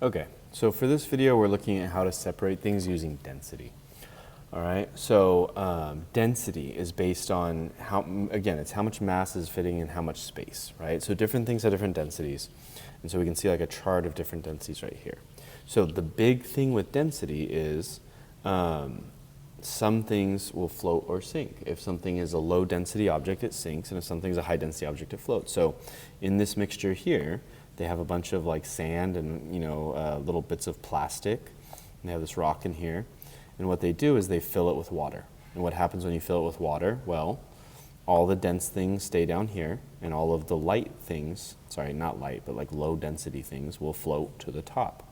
Okay, so for this video, we're looking at how to separate things using density. All right, so density is based on how, again, it's how much mass is fitting in how much space, right? So different things have different densities. And so we can see like a chart of different densities right here. So the big thing with density is some things will float or sink. If something is a low density object, it sinks, and if something is a high density object, it floats. So in this mixture here, they have a bunch of like sand and little bits of plastic. And they have this rock in here. And what they do is they fill it with water. And what happens when you fill it with water? Well, all the dense things stay down here, and all of the light things, sorry, not light, but like low density things will float to the top.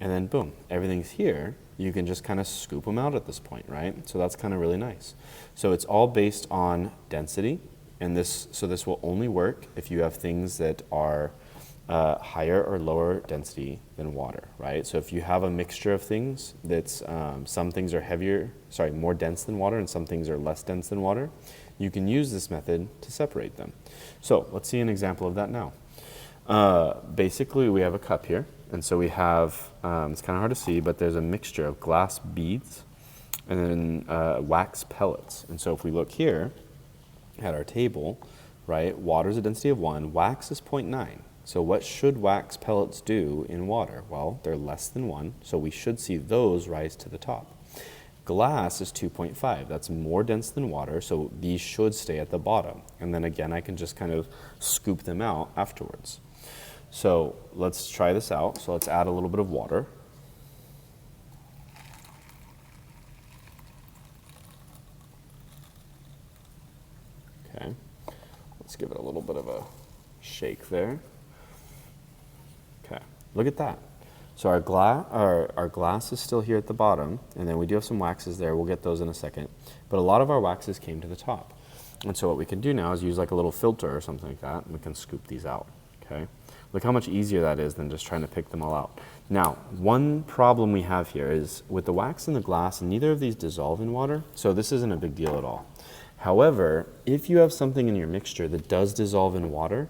And then boom, everything's here. You can just kind of scoop them out at this point, right? So that's kind of really nice. So it's all based on density, and this will only work if you have things that are higher or lower density than water, right? So if you have a mixture of things that's some things are more dense than water and some things are less dense than water, you can use this method to separate them. So let's see an example of that now. Basically, we have a cup here, and so we have, it's kind of hard to see, but there's a mixture of glass beads and then wax pellets. And so if we look here at our table, right, water is a density of 1, wax is 0.9. So what should wax pellets do in water? Well, they're less than 1, so we should see those rise to the top. Glass is 2.5. That's more dense than water, so these should stay at the bottom. And then again, I can just kind of scoop them out afterwards. So let's try this out. So let's add a little bit of water. Okay, let's give it a little bit of a shake there. Okay, look at that. So our glass is still here at the bottom, and then we do have some waxes there. We'll get those in a second. But a lot of our waxes came to the top. And so what we can do now is use like a little filter or something like that, and we can scoop these out, okay? Look how much easier that is than just trying to pick them all out. Now, one problem we have here is with the wax and the glass, neither of these dissolve in water, so this isn't a big deal at all. However, if you have something in your mixture that does dissolve in water,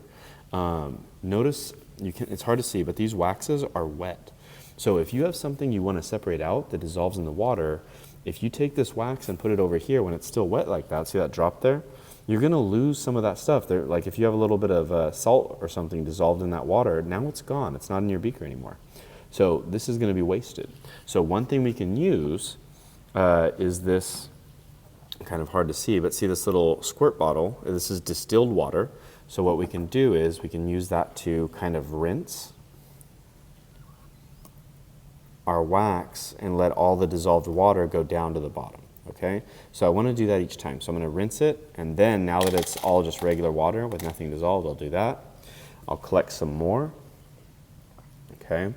notice, it's hard to see, but these waxes are wet. So if you have something you want to separate out that dissolves in the water, if you take this wax and put it over here when it's still wet like that, see that drop there? You're going to lose some of that stuff. Like if you have a little bit of salt or something dissolved in that water, now it's gone. It's not in your beaker anymore. So this is going to be wasted. So one thing we can use is this, kind of hard to see, but see this little squirt bottle? This is distilled water. So what we can do is we can use that to kind of rinse our wax and let all the dissolved water go down to the bottom, okay? So I want to do that each time. So I'm going to rinse it, and then now that it's all just regular water with nothing dissolved, I'll do that. I'll collect some more, okay?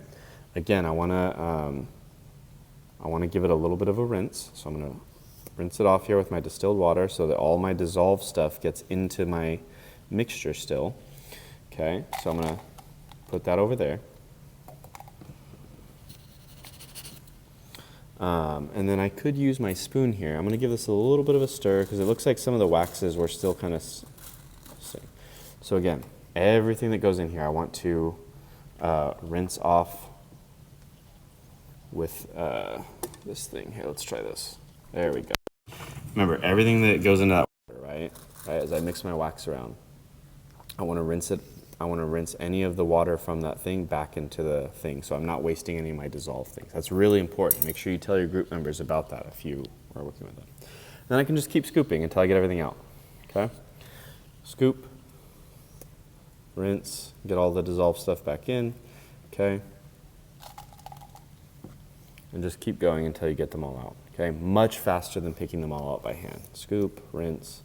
Again, I want to give it a little bit of a rinse. So I'm going to rinse it off here with my distilled water so that all my dissolved stuff gets into my mixture still. Okay, so I'm going to put that over there. And then I could use my spoon here. I'm going to give this a little bit of a stir because it looks like some of the waxes were still kind of so again, everything that goes in here I want to rinse off with this thing here. Let's try this. There we go. Remember, everything that goes into that water, right? As I mix my wax around, I want to rinse it. I want to rinse any of the water from that thing back into the thing, so I'm not wasting any of my dissolved things. That's really important. Make sure you tell your group members about that if you are working with them. Then I can just keep scooping until I get everything out, okay? Scoop, rinse, get all the dissolved stuff back in, okay? And just keep going until you get them all out, okay? Much faster than picking them all out by hand. Scoop, rinse,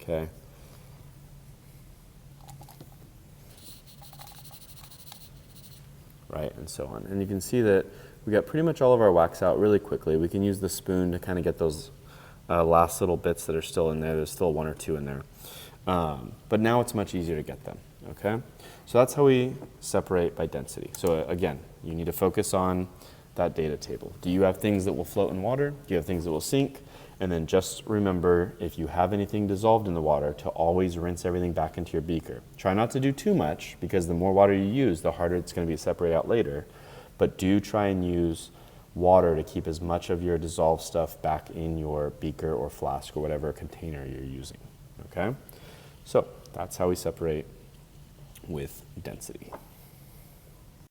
okay? Right, and so on. And you can see that we got pretty much all of our wax out really quickly. We can use the spoon to kind of get those last little bits that are still in there. There's still 1 or 2 in there. But now it's much easier to get them, okay? So that's how we separate by density. So again, you need to focus on that data table. Do you have things that will float in water? Do you have things that will sink? And then just remember, if you have anything dissolved in the water, to always rinse everything back into your beaker. Try not to do too much, because the more water you use, the harder it's going to be to separate out later. But do try and use water to keep as much of your dissolved stuff back in your beaker or flask or whatever container you're using. Okay? So that's how we separate with density.